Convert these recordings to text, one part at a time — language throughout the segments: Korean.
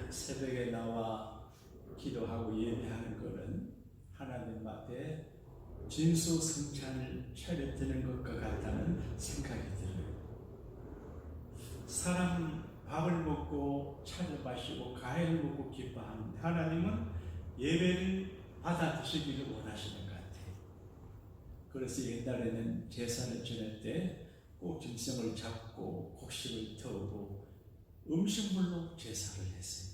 새벽에 나와 기도하고 예배하는 것은 하나님 앞에 진수성찬을 차려드는 것과 같다는 생각이 들어요. 사람 밥을 먹고 차를 마시고 과일을 먹고 기뻐하는데 하나님은 예배를 받아 드시기를 원하시는 것 같아요. 그래서 옛날에는 제사를 지낼 때 꼭 짐승을 잡고 곡식을 태우고 음식물로 제사를 했어요.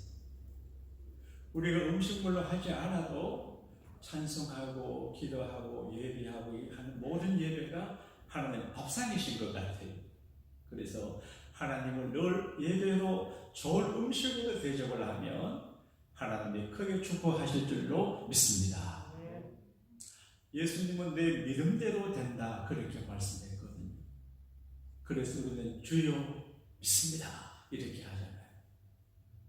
우리가 음식물로 하지 않아도 찬송하고 기도하고 예배하고 하는 모든 예배가 하나님 밥상이신 것 같아요. 그래서 하나님을 늘 예배로 좋은 음식으로 대접을 하면 하나님이 크게 축복하실 줄로 믿습니다. 예수님은 내 믿음대로 된다 그렇게 말씀했거든요. 그래서 우리는 주여 믿습니다 이렇게 하잖아요.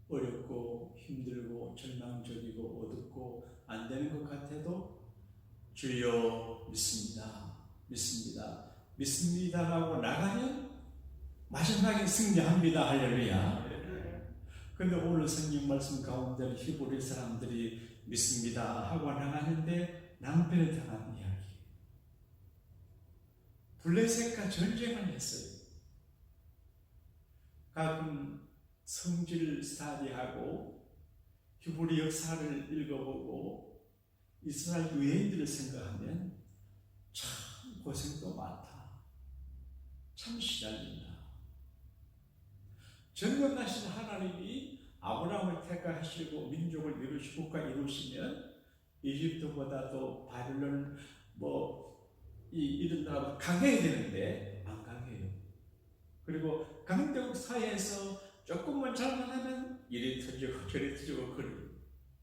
어렵고 힘들고 절망적이고 어둡고 안 되는 것 같아도 주여 믿습니다. 믿습니다. 믿습니다 하고 나가면 마지막에 승리합니다. 할렐루야. 근데 오늘 성경 말씀 가운데 히브리 사람들이 믿습니다 하고 나가는데 낭패를 당한 이야기. 블레셋과 전쟁을 했어요. 가끔 성질 스타디하고 히브리 역사를 읽어보고 이스라엘 유해인들을 생각하면 참 고생도 많다. 참 시달린다. 전능하신 하나님이 아브라함을 택하시고 민족을 이루시고 국가 이루시면 이집트보다도 바빌론 이런 나라보다 강해야 되는데 안 강해요. 그리고 강대국 사이에서 조금만 잘못하면 이리 터지고 저리 터지고 그래요.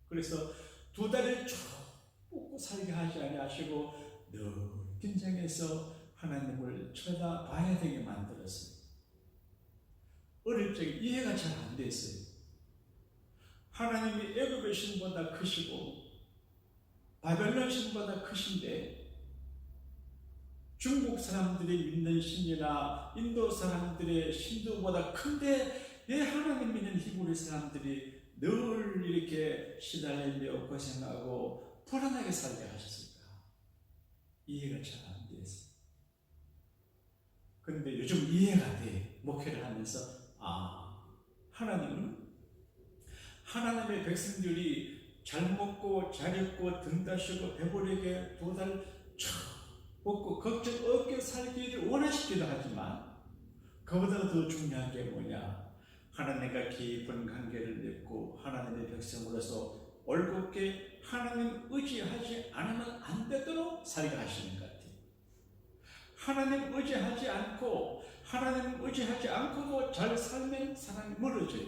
그래서 두 다리를 쭉 뻗고 살게 하지 아니하시고 늘 긴장해서 하나님을 쳐다봐야 되게 만들었어요. 어릴 적에 이해가 잘 안 됐어요. 하나님이 애굽의 신보다 크시고 바벨론 신보다 크신데 중국 사람들이 믿는 신이나 인도 사람들의 신도보다 큰데 왜 하나님 믿는 히브리 사람들이 늘 이렇게 시달리며 고생하고 불안하게 살게 하셨을까? 이해가 잘 안 됐어요. 그런데 요즘 이해가 돼. 목회를 하면서 하나님은 하나님의 백성들이 잘 먹고 잘 입고 등 다시고 배부르게 두 달 먹고 걱정 없게 살기를 원하시기도 하지만 그보다 더 중요한 게 뭐냐? 하나님과 깊은 관계를 맺고 하나님의 백성으로서 올곧게 하나님 의지하지 않으면 안 되도록 살게 하시는 것 같아요. 하나님 의지하지 않고 하나님 의지하지 않고도 잘 살면 사람이 멀어져요.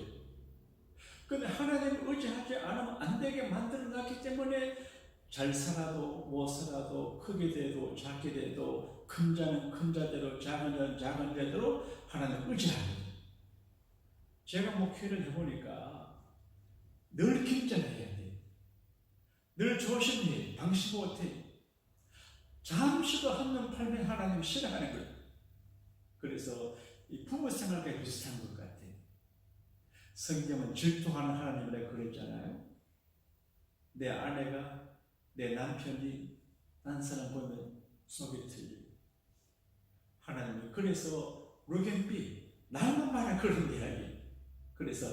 그런데 하나님 의지하지 않으면 안 되게 만들어놨기 때문에 잘 살아도 못 살아도 크게 돼도 작게 돼도 큰 자는 큰 자대로 작은 자는 작은 자대로 하나님 의지하는 거예요. 제가 목회를 해보니까 늘 긴장해야 돼. 늘 조심해. 방심 못해. 잠시도 한눈 팔면 하나님 싫어하는 거예요. 그래서 이 부부 생활과 비슷한 것 같아요. 성경은 질투하는 하나님이라 그랬잖아요. 내 아내가 내 남편이 딴 사람 보면 속이 틀려. 하나님이 그래서 루겐비 나만 말한 그런 이야기. 그래서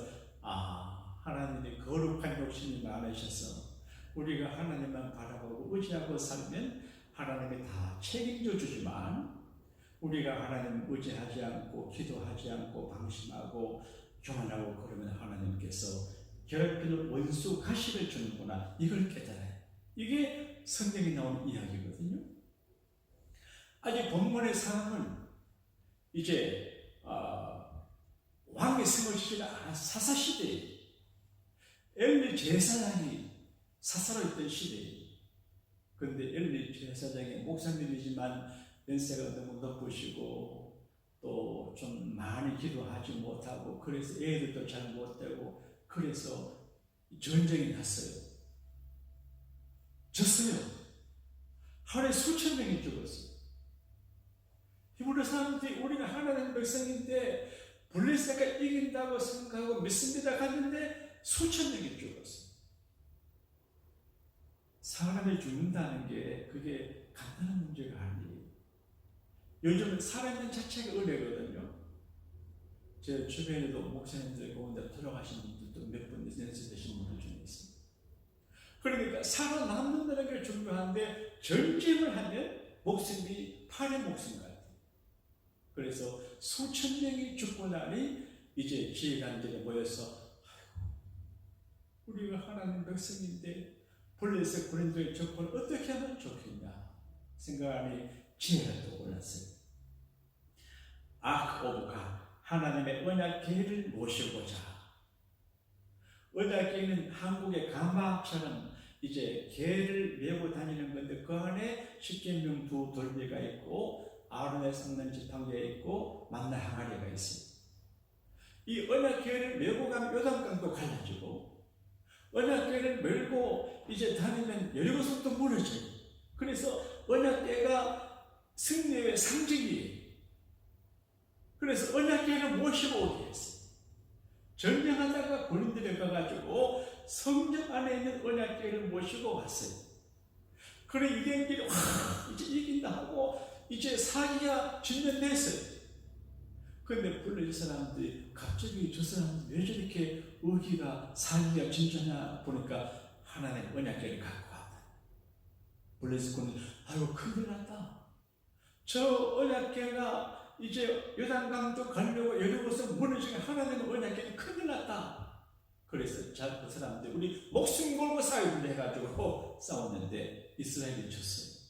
하나님이 거룩한 욕심이 많으셔서 우리가 하나님만 바라보고 의지하고 살면 하나님이 다 책임져 주지만 우리가 하나님 의지하지 않고 기도하지 않고 방심하고 교만하고 그러면 하나님께서 결국에는 원수 가시를 주는구나, 이걸 깨달아요. 이게 성경에 나온 이야기거든요. 아직 본문의 상황은 이제 왕의 생을 지지는 사사시대에 엘리 제사장이 사사로 있던 시대에, 그런데 엘리 제사장이 목사님이지만 연세가 너무 높으시고 또 좀 많이 기도하지 못하고 그래서 애들도 잘 못되고 그래서 전쟁이 났어요. 졌어요. 하루에 수천 명이 죽었어요. 히브리 사람들이 우리가 하나님 백성인데 블레셋가 이긴다고 생각하고 믿습니다 갔는데 수천 명이 죽었어요. 사람이 죽는다는 게 그게 간단한 문제가 아니에요. 요즘은 살아있는 자체가 은혜거든요. 제 주변에도 목사님들 가운데 돌아가신 분들도 몇 분 연세되신 분들 중에 있습니다. 그러니까 살아남는다는 게 중요한데 전쟁을 하면 목숨이 팔의 목숨 같아요. 그래서 수천 명이 죽고 나니 이제 지휘관들이 모여서 우리가 하나님 백성인데 블레셋 고린도의 적군을 어떻게 하면 좋겠냐 생각하니 지혜가 떠올랐어요. 아크 오브 갓, 하나님의 언약궤를 모셔보자. 언약궤는 한국의 가마처럼 이제 궤를 메고 다니는 건데 그 안에 십계명 두 돌비가 있고 아론의 섞는 지팡이가 있고 만나 항아리가 있습니다. 이 언약궤를 메고 가면 요단강도 갈라지고 언약궤를 메고 이제 다니면 여리고성도 무너져요. 그래서 언약궤가 승리의 상징이에요. 그래서 언약궤를 모시고 오게 했어요. 전쟁하다가 군인들이 가가지고 성전 안에 있는 언약궤를 모시고 왔어요. 그래 유대인들이 이제 이긴다 하고 이제 사기가 진전됐어요. 그런데 블레셋 사람들이 갑자기 저 사람들 왜 저렇게 의기가 사기가 진전하냐 보니까 하나님 언약궤를 갖고 왔다. 블레셋 군은 아이고 큰일 났다. 저 언약궤가 이제 요단강도 가려고 여리고성 무너지게 하나님의 언약궤는 큰일 났다. 그래서 그 사람들 우리 목숨 걸고 싸우려 해가지고 싸웠는데 이스라엘이 졌어요.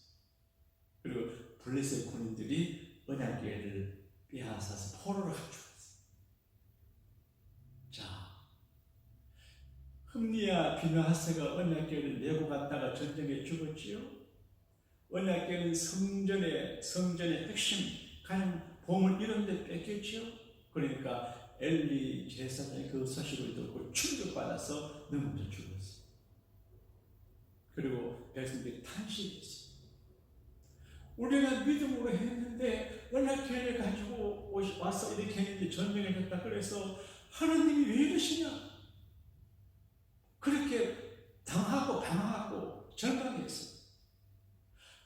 그리고 블레셋 군인들이 언약궤를 빼앗아서 포로로 가져왔어요. 자, 흠리야 비느하스가 언약궤를 메고 갔다가 전쟁에 죽었지요. 언약궤는 성전의 핵심 가장 보물 이런 데 뺏겼지요. 그러니까 엘리 제사장이 그 소식을 듣고 충격받아서 넘어져 죽었어요. 그리고 백성들이 탄식했어요. 우리가 믿음으로 했는데 언약궤를 가지고 와서 이렇게 했는데 전쟁을 했다. 그래서 하나님이 왜 이러시냐? 그렇게 당하고 방황하고 절망했어요.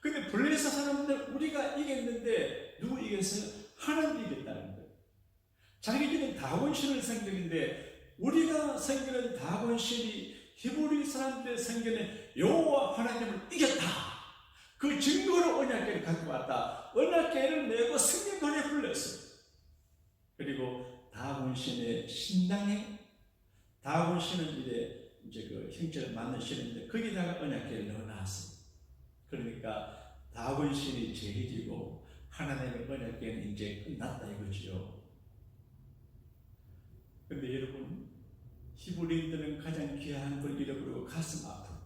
근데 블레셋 사람들 우리가 이겼는데 누구 이겼어요? 하나님이 이겼다는 거예요. 자기들은 다곤신을 섬기는데 우리가 섬기는 다곤신이 히브리 사람들의 섬기는 여호와 하나님을 이겼다. 그 증거로 언약궤를 갖고 왔다. 언약궤를 메고 승리권에 불렀어요. 그리고 다곤신의 신당에 다곤신은 이제 그 형제를 만드시는데 거기다가 언약궤를 넣어놨어요. 그러니까 다곤신이 제일이고 하나님의 언약궤는 이제 끝났다 이거지요. 그런데 여러분, 히브리인들은 가장 귀한 걸 잃어버리고 가슴 아프고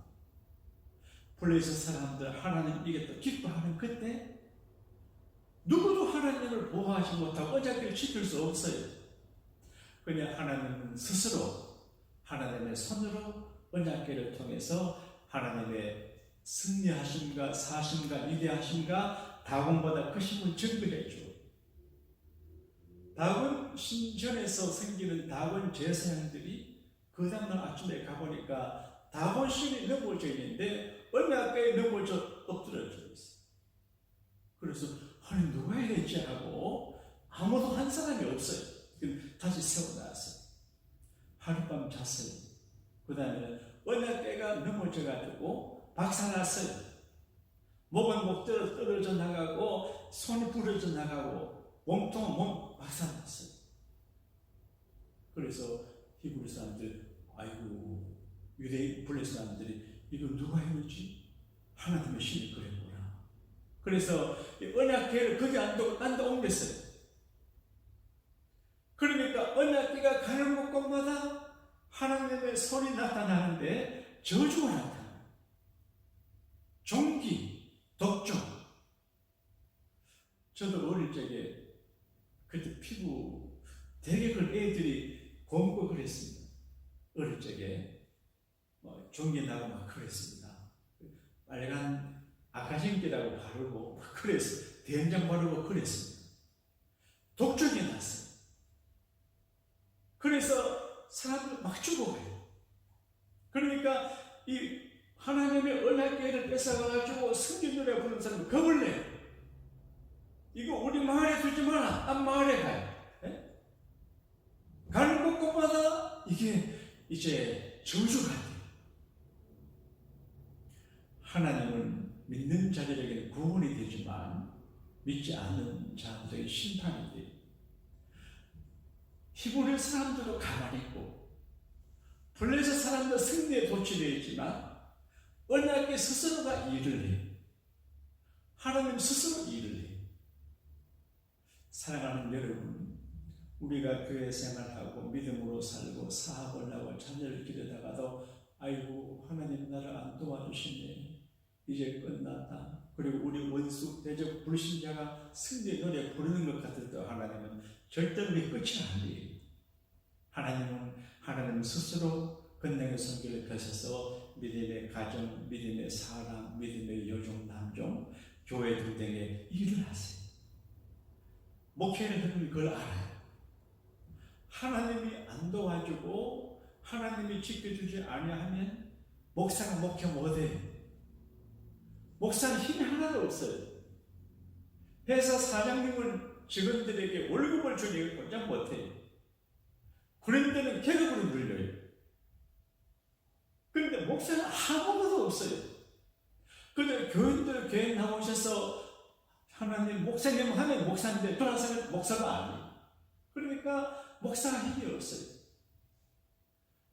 블레셋 사람들 하나님 이겼다 기뻐하는 그때 누구도 하나님을 보호하지 못하고 언약궤를 지킬 수 없어요. 그냥 하나님은 스스로 하나님의 손으로 언약궤를 통해서 하나님의 승리하심과 사심과 위대하심과 다곤보다 크심을 증거해 줘. 다곤 신전에서 생기는 다곤 제사장들이 그 다음날 아침에 가보니까 다곤 신이 넘어져 있는데 언약궤에 넘어져 엎드려져 있어. 그래서 아니 누가 이랬지 하고 아무도 한 사람이 없어요. 다시 세워놨어요. 하룻밤 잤어요. 그 다음에 언약궤가 넘어져 가지고 박살났어요. 목은 목 떨어져 나가고 손이 부러져 나가고 몸통은 몸 박살났어요. 그래서 히브리 사람들, 아이고, 유대인 블레 사람들이 이거 누가 했는지 하나님의 신이 그랬구나. 그래서 언약궤를 거기 안 두고 딴 데 옮겼어요. 그러니까 언약궤가 가는 곳마다 하나님의 손이 나타나는데 저주가 나타나요. 종기, 독종. 저도 어릴 적에 그때 피부 되게 그 애들이 곰고 그랬습니다. 어릴 적에 종기 나고 막 그랬습니다. 빨간 아카신기라고 바르고 그랬어요. 된장 바르고 그랬습니다. 독종이 났어요. 그래서 사람들 막 죽어가요. 그러니까 이 하나님의 언약궤를 뺏어가지고 성전 노래 부르는 사람은 겁을 내요. 이거 우리 마을에 두지 마라. 딴 마을에 가요. 네? 가는 곳마다 이게 이제 저주가 돼요. 하나님은 믿는 자들에게는 구원이 되지만 믿지 않는 자들에게 심판이 돼요. 히브리 사람들도 가만히 있고 블레셋 사람도 승리에 도취되어 있지만 언약궤 스스로가 일을 해요. 하나님 스스로 일을 해요. 사랑하는 여러분, 우리가 교회 생활하고 믿음으로 살고 사업을 하고 자녀를 기르다가도 아이고 하나님 나를 안 도와주시네, 이제 끝났다. 그리고 우리 원수 대적 불신자가 승리의 노래 부르는 것 같아도 하나님은 절대 우리 끝이 아니에요. 하나님은 스스로 건강의 성결을 펴셔서 믿음의 가정, 믿음의 사람, 믿음의 여종, 남종, 교회 등등의 일을 하세요. 목회를 하는 걸 알아요. 하나님이 안 도와주고 하나님이 지켜주지 아니하면 목사가 목회 못해요. 목사는 힘이 하나도 없어요. 회사 사장님은 직원들에게 월급을 주기 꼼짝 못해요. 그런 데는 계급으로 눌려요. 그런데 목사는 아무것도 없어요. 그런데 교인들 교회 나오셔서 하나님 목사님 하면 목사인데 돌아서는 목사가 아니에요. 그러니까 목사가 힘이 없어요.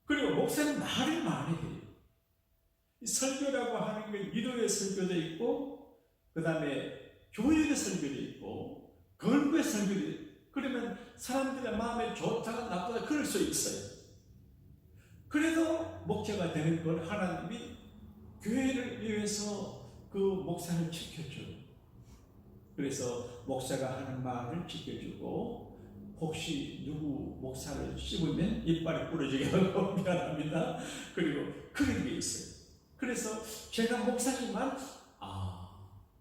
그리고 목사는 말을 많이 해요. 설교라고 하는 게 위로의 설교도 있고 그 다음에 교회의 설교도 있고 건국의 설교도 있고, 그러면 사람들의 마음에 좋다가 나쁘다 그럴 수 있어요. 그래도 목회가 되는 건 하나님이 교회를 위해서 그 목사를 지켜줘요. 그래서 목사가 하는 말을 지켜주고 혹시 누구 목사를 씹으면 이빨이 부러지게 하고 미안합니다. 그리고 그런 게 있어요. 그래서 제가 목사지만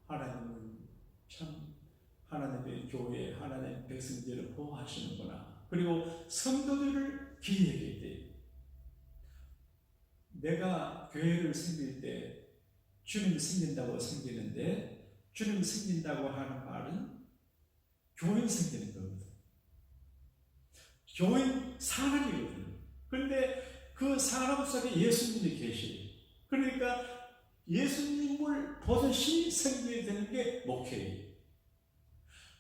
하나님은 참 하나님의 교회, 하나님의 백성들을 보호하시는구나. 그리고 성도들을 기리하게 돼요. 내가 교회를 섬길 때 주님이 섬긴다고 섬기는데 주님이 섬긴다고 하는 말은 교인 섬기는 겁니다. 교인 사람이거든요. 그런데 그 사람 속에 예수님이 계시요. 그러니까 예수님을 보듯이 섬겨야 되는 게 목회예요.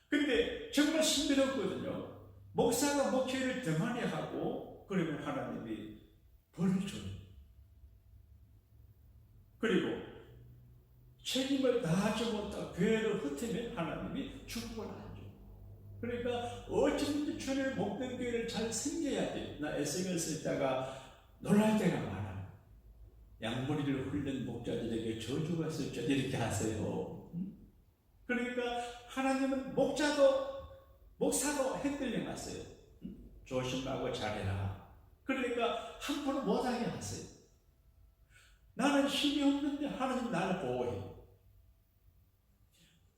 근데 정말 신비롭거든요. 목사가 목회를 더 많이 하고 그러면 하나님이 벌을 줘요. 그리고 책임을 다하지 못하고 교회를 흩으면 하나님이 축복을 안 줘요. 그러니까 어쩌든지 주님의 목된 교회를 잘 섬겨야 돼요. 나 SNS에다가 놀랄 때가 많아요. 양머리를 훑는 목자들에게 저주가 있을지 이렇게 하세요. 그러니까 하나님은 목사도 흔들려 놨어요. 조심하고 잘해라. 그러니까 함부로 못하게 하세요. 나는 힘이 없는데 하나님 나를 보호해요.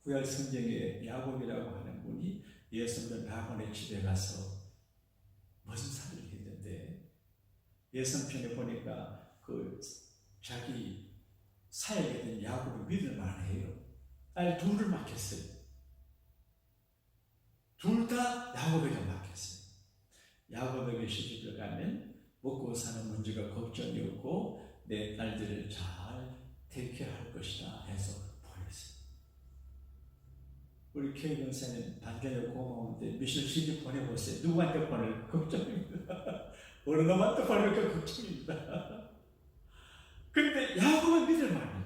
구약 성경에 야곱이라고 하는 분이 예수님 라반의 집에 가서 무슨 사를 했는데 예선편에 보니까 그 자기 사역에 된 야곱이 믿을 만해요. 딸 둘을 맡겼어요. 둘 다 야곱에게 맡겼어요. 야곱에게 시집을 가면 먹고 사는 문제가 걱정이 없고 내 딸들을 잘 대표할 것이다 해서 보냈어요. 우리 교회 권사님 반전에 고마운데 미션 CD 보내보세요. 누구한테 보낼까 걱정입니다. 어느 놈한테 보낼까 걱정입니다. 근데 야곱은 믿을 만해.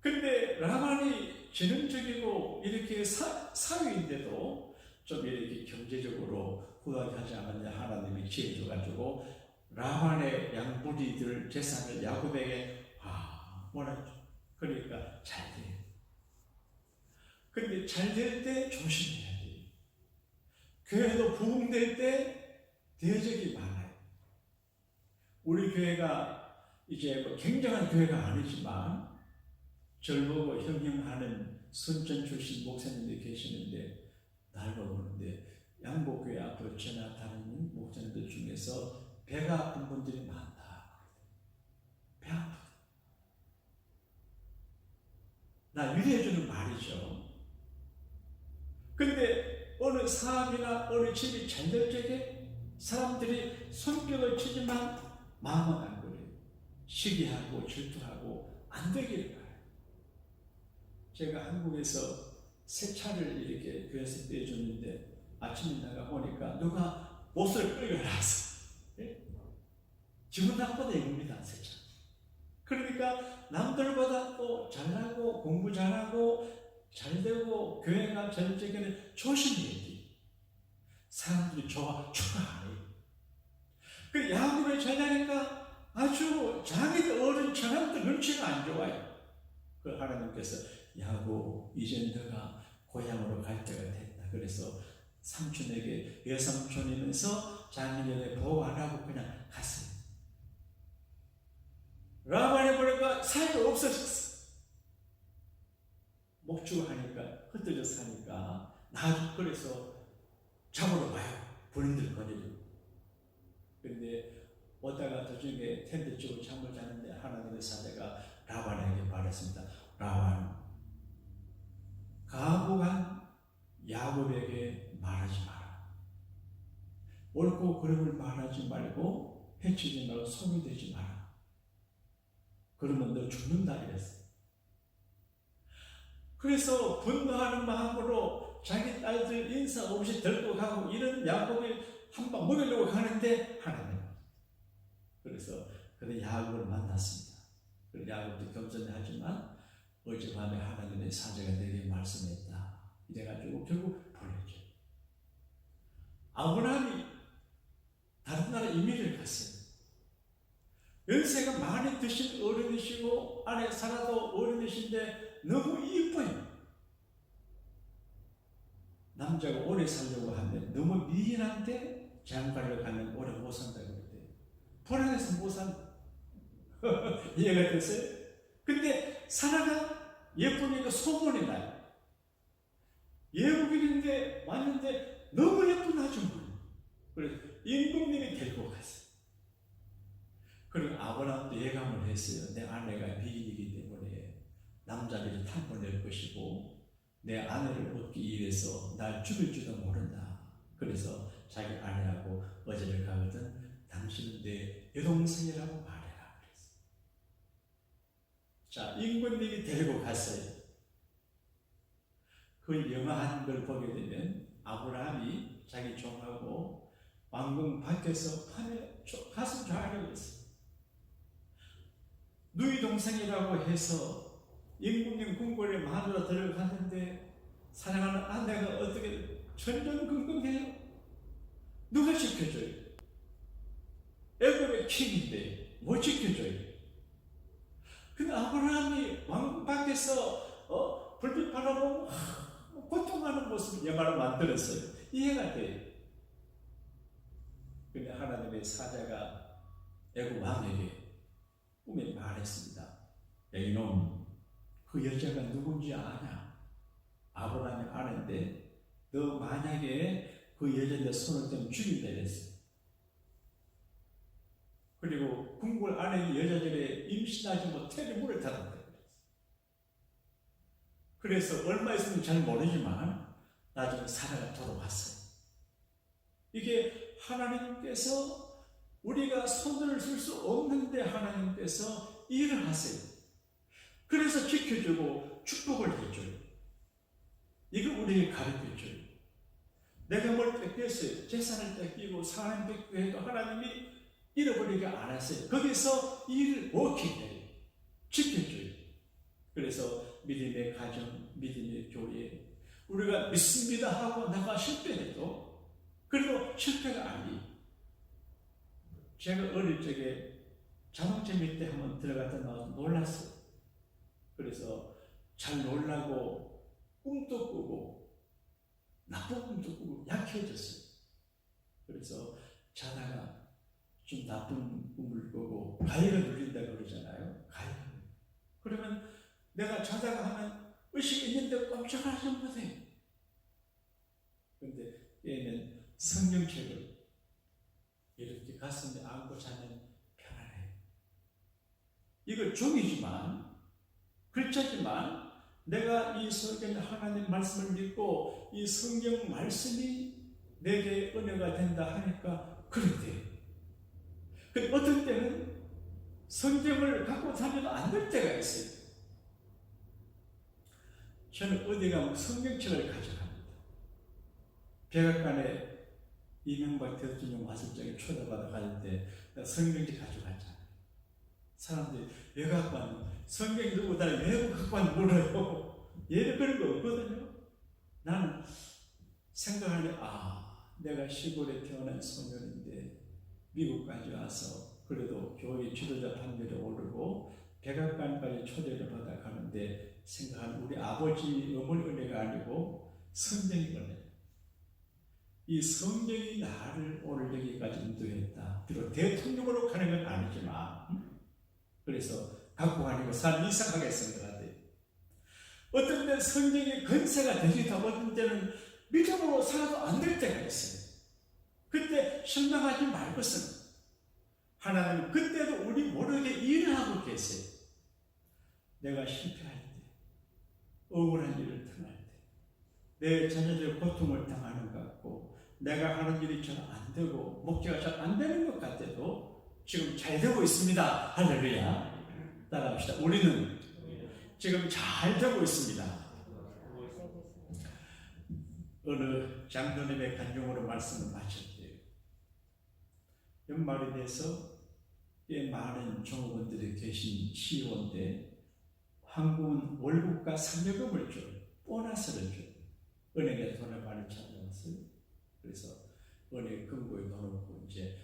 근데 라반이 지능적이고 이렇게 사위인데도 좀 이렇게 경제적으로 후하게 하지 않았냐 하나님이 지혜 줘가지고 라반의 양부리들 재산을 야곱에게 몰아줘. 그러니까 잘 돼. 근데 잘 될 때 조심해야 돼. 교회도 부흥될 때 대적이 많아요. 우리 교회가 이제 뭐 굉장한 교회가 아니지만 젊고 형형하는 순천 출신 목사님들이 계시는데 날고 보는데 양복교회 앞으로 전화 다니는 목사님들 중에서 배가 아픈 분들이 많다. 배 아프다. 나 위로해주는 말이죠. 근데 어느 사업이나 어느 집이 잘 될 적에 사람들이 손뼉을 치지만 마음은 안 그래요. 시기하고 질투하고 안 되기를 바라요. 제가 한국에서 새 차를 이렇게 교회에서 떼줬는데 아침에 나가 보니까 누가 못을 끌어놨어. 기분 나쁘다 이겁니다, 새 차. 그러니까 남들보다 또 잘나고 공부 잘하고 잘되고 교회가 잘 되기는 조심해야 돼. 사람들이 축하하네. 그 야곱의 자녀니까 아주 자기들 어른 처남들 눈치가 안 좋아요. 그 하나님께서 야곱 이제 너가 고향으로 갈 때가 됐다. 그래서 삼촌에게 외삼촌이면서 자기네들 보호 안 하고 그냥 갔어요. 라반이 보니까 사이가 없어졌어. 목축하니까 흩어져서 사니까 나도 그래서 잡으러 가요. 본인들 거리로. 그런데 오다가 도중에 텐트 치고 잠을 자는데 하나님의 사자가 라반에게 말했습니다. 라반, 가고간 야곱에게 말하지 마라. 옳고 그름을 말하지 말고 해치지 말고 손이 되지 마라. 그러면 너 죽는다 이랬어. 그래서 분노하는 마음으로 자기 딸들 인사 없이 들고 가고 이런 야곱이 한방 먹이려고 가는데 하나님. 그래서 야곱을 만났습니다. 그래서 야곱도 겸손하지만 어젯밤에 하나님의 사자가 내게 말씀했다. 이래가지고 결국 보냈죠. 아브라함이 다른 나라 이민을 갔어요. 연세가 많이 드신 어른이시고 안에 살아도 어른이신데 너무 이뻐요. 남자가 오래 살려고 하면 너무 미인한데 장가를 가면 오래 못 산다고 그랬대요. 불안해서 못 산다. 이해가 됐어요? 근데 사라가 예쁘니까 소문이 나요. 예국인인데 왔는데 너무 예쁜 아줌마. 그래서 임금님이 데리고 갔어요. 그리고 아브라함도 예감을 했어요. 내 아내가 비인이기 때문에 남자들이 탐문할 것이고 내 아내를 얻기 위해서 날 죽일지도 모른다. 그래서 자기 아내하고 어제를 가거든 당신은 내 여동생이라고 말해라. 그랬어요. 자, 임금님이 데리고 갔어요. 그 영화한 걸 보게 되면 아브라함이 자기 종하고 왕궁 밖에서 밤에 가슴 좌하려고 했어요. 누이 동생이라고 해서 임금님 궁궐에 마누라 들어갔는데 사랑하는 아내가 어떻게 전전긍긍해요? 누가 지켜줘요? 애굽의 킹인데 뭐 지켜줘요? 근데 아브라함이 왕궁 밖에서 불빛 바라보고 고통하는 모습을 영화로 만들었어요. 이해가 돼요. 근데 하나님의 사자가 애굽 왕에게 꿈에 말했습니다. 야, 이놈, 그 여자가 누군지 아냐? 아브라함이 아는데 너 만약에 그 여자한테 손을 떼면 죽인다 이랬어요. 그리고 궁궐 안에 여자들의 임신하지 못해 물을 타던다 그랬어요. 그래서 얼마 있으면 잘 모르지만 나중에 사라가 돌아왔어요. 이게 하나님께서 우리가 손을 쓸 수 없는데 하나님께서 일을 하세요. 그래서 지켜주고 축복을 해줘요. 이걸 우리에게 가르쳐줘요. 내가 뭘 뺏겼어요. 재산을 뺏기고 사람 뺏기고 해도 하나님이 잃어버리게 안 하세요. 거기서 일을 워킹해요. 지켜줘요. 그래서 믿음의 가정, 믿음의 교회, 우리가 믿습니다 하고 나가 실패해도 그래도 실패가 아니에요. 제가 어릴 적에 자동차 밑에 한번 들어갔다 나와서 놀랐어요. 그래서 잘 놀라고 꿈도 꾸고 나쁜 꿈도 꾸고 약해졌어요. 그래서 자다가 좀 나쁜 꿈을 꾸고 가위가 눌린다고 그러잖아요. 가위가. 그러면 내가 자다가 하면 의식이 있는데 깜짝하지 못해요. 그런데 얘는 성경책을 이렇게 가슴에 안고 자면 편안해요. 이거 종이지만, 글자지만, 내가 이 성경 하나님 말씀을 믿고 이 성경 말씀이 내게 은혜가 된다 하니까 그렇대요. 근데 어떤 때는 성경을 갖고 다녀도 안 될 때가 있어요. 저는 어디 가면 성경책을 가져갑니다. 백악관에 이명박 대통령 왔을 적에 초대받아 갈 때 성경책 가져갔잖아요. 사람들이 왜 갖고 왔는지, 성경이 누구다 왜 갖고 왔는지 몰라요. 얘는 그런 거 없거든요. 나는 생각하니, 내가 시골에 태어난 소년인데 미국까지 와서 그래도 교회 지도자 판결에 오르고 백악관까지 초대를 받아 가는데 생각하는 우리 아버지 어머니 은혜가 아니고 성경이 은혜. 이 성경이 나를 오늘 여기까지 인도했다. 비록 대통령으로 가는 건 아니지만, 그래서 갖고 가니까 사람 이상하게 생각하대. 어떤 때는 성경이 건세가 되기도 하고 어떤 때는 믿음으로 살아도 안 될 때가 있어요. 그때 실망하지 말 것은 하나님은 그때도 우리 모르게 일을 하고 계세요. 내가 실패할 때, 억울한 일을 당할 때, 내 자녀들의 고통을 당하는 것 같고 내가 하는 일이 잘 안 되고 목표가 잘 안 되는 것 같아도 지금 잘 되고 있습니다. 할렐루야. 따라합시다. 우리는 지금 잘 되고 있습니다. 어느 장로님의 간증으로 말씀을 마쳤대요. 연말이 돼서 꽤 많은 종업원들이 계신 시의원인데 한국은 월급과 상여금을 줘요. 보너스를 줘요. 은행에 돈을 많이 찾아왔어요. 그래서 은행 금고에 넣어놓고 이제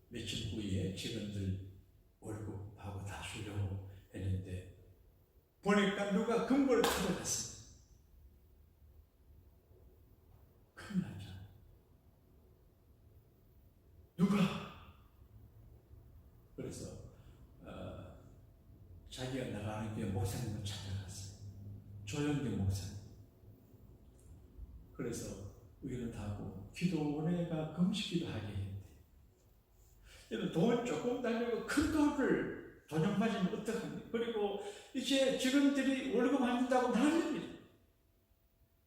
며칠 후에 직원들 월급하고 다 주려고 했는데 보니까 누가 금고를 털어갔어요. 큰일 났잖아. 누가? 그래서 자기가 나가는 게 목사님을 찾아갔어요. 조영기 목사님. 그래서 의논을 하고 기도원회가 금식기도 하게 했대. 돈 조금 달려고 큰 돈을 도둑맞으면 어떡합니까? 그리고 이제 직원들이 월급 안 준다고 난립니다.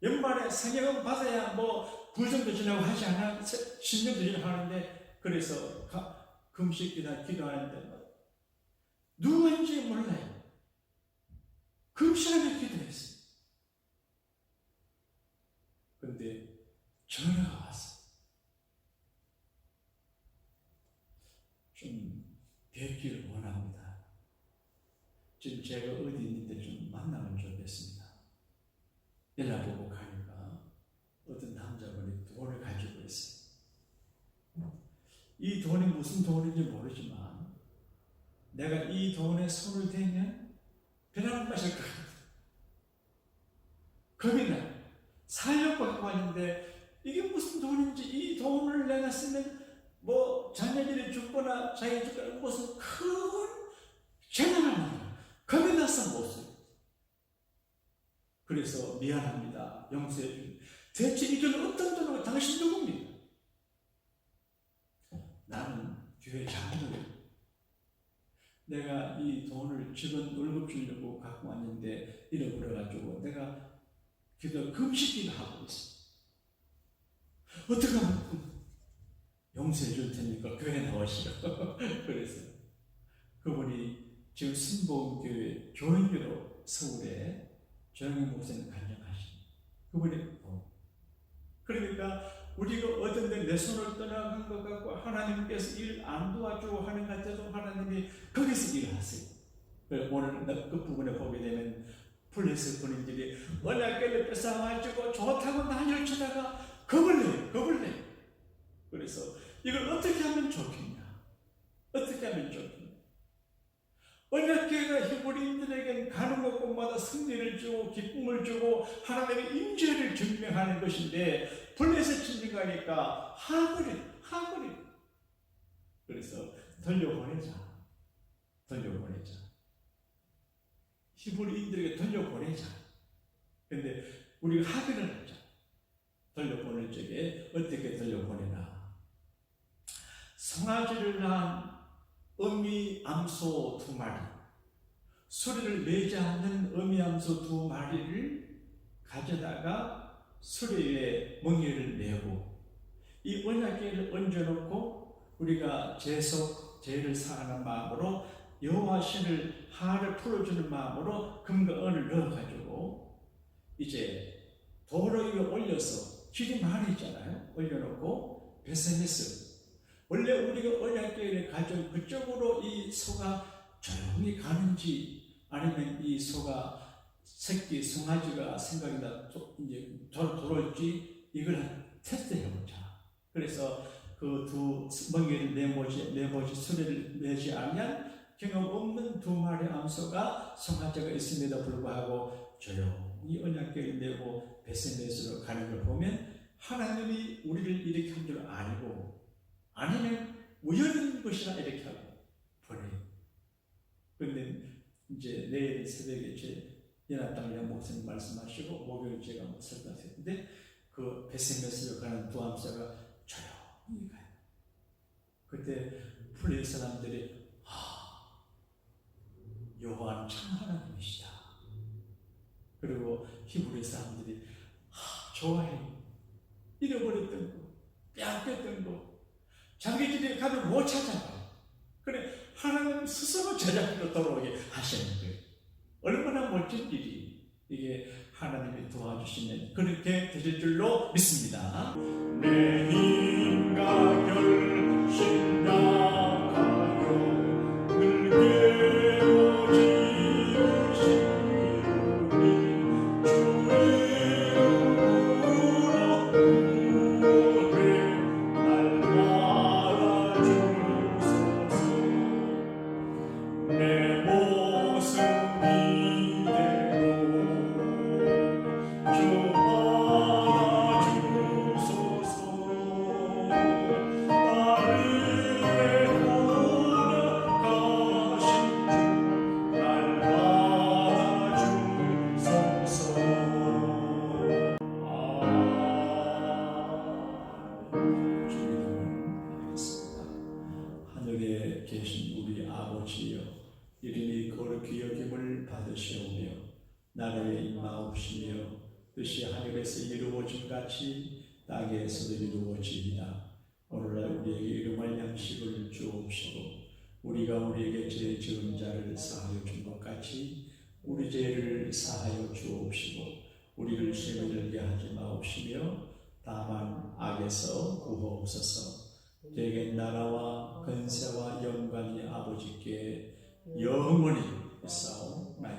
연말에 상여금 받아야 뭐 부정도 지나고 하지 않아? 신명도 지나고 하는데 그래서 금식기나 기도하는데 누구인지 몰라요. 금식하며 기도했어요. 그런데 전화가 왔어. 좀 뵙기를 원합니다. 지금 제가 어디 있는데 좀 만나면 좋겠습니다. 연락보고 가니까 어떤 남자분이 돈을 가지고 있어요. 이 돈이 무슨 돈인지 모르지만 내가 이 돈에 손을 대면 배나는 맛일 것 같아요. 겁이나 살려고 갖고 왔는데 이게 무슨 돈인지 이 돈을 내가 쓰면 뭐 자녀들이 죽거나 자기가 죽거나 무슨 큰 재난을 만나 겁이 나서 못 써요. 그래서 미안합니다. 용서해 주세요. 대체 이건 어떤 돈이고 당신 누굽니까? 나는 교회 장로예요. 내가 이 돈을 직원 월급 주려고 갖고 왔는데 잃어버려가지고 내가 기도 금식기도 하고 있어. 어떻게 하면 용서해 줄 테니까 교회 나오시오. 그래서 그분이 지금 순복음교회 교인으로 서울에 조영희 목사님 간증하신 그분이 그러니까 우리가 어떤 데 내 손을 떠나간 것 같고 하나님께서 일 안 도와주고 하는 것 같아도 하나님이 거기서 일하세요. 오늘 그 부분에 보게 되면 블레셋 군인들이 언약궤를 뺏어가지고 좋다고 난리를 치다가 겁을 내요. 그래서 이걸 어떻게 하면 좋겠냐? 어떻게 하면 좋겠냐? 언약궤가 히브리인들에게 가는 곳곳마다 승리를 주고 기쁨을 주고 하나님의 임재를 증명하는 것인데 블레셋 진영 가니까 하거리. 그래서 돌려보내자. 히브리인들에게 돌려보내자. 근데 우리가 합의를 하자. 돌려보낼 적에 어떻게 돌려보내나? 송아지를 낳은 어미 암소 2마리, 수레를 매지 않는 어미 암소 2마리를 가져다가 수레에 멍에를 메고 이 언약궤를 얹어놓고 우리가 죄를 사하는 마음으로 여호와 신을 하를 풀어주는 마음으로 금과 은을 넣어가지고 이제 도로 위에 올려서 길이 많이 있잖아요. 올려놓고 베세메스 원래 우리가 언약궤를 가지고 그쪽으로 이 소가 조용히 가는지 아니면 이 소가 새끼 송아지가 생각이나 이제 돌아올지 이걸 테스트해보자. 그래서 그 2 멍에를 내모지 수레를 내지 않으면 경험 없는 2마리 암소가 송아지가 있음에도 불구하고 조용히 언약궤를 내고 베세메스로 가는 걸 보면 하나님이 우리를 이렇게 한 줄 아니고 아니면 우연인 것이라 이렇게 하고 보내요. 그런데 이제 내일 새벽에 제 연합당장 목사님 말씀하시고 목요일 제가 설교했는데 그 베세메스로 가는 2 암소가 조용히 가요. 그때 플레이 사람들이 여호와는 참 하나님이시다. 그리고 히브리 사람들이 좋아해. 잃어버렸던 거, 빼앗겼던 거, 자기 집에 가면 못 찾아가요. 그래 하나님 스스로 제자리로 돌아오게 하시는 거예요. 얼마나 멋진 일이 이게 하나님이 도와주시면 그렇게 되실 줄로 믿습니다. 내 힘과 결심 나가요 늘 깨어지우니 주의 이름으로 날마다 주소서. 내 모습 하늘에 계신 우리 아버지여, 이름이 거룩히 여김을 받으시오며 나라의 임하옵시며 뜻이 하늘에서 이루어진 같이 땅에서도 이루어지이다. 오늘날 우리에게 일용할 양식을 주옵시고 우리가 우리에게 죄 지은 자를 사하여 준 것 같이 우리 죄를 사하여 주옵시고 우리를 시험에 들게 하지 마옵시며 다만 악에서 구하옵소서. 대개 나라와 권세와 영광이 아버지께 영원히 있사옵나이다.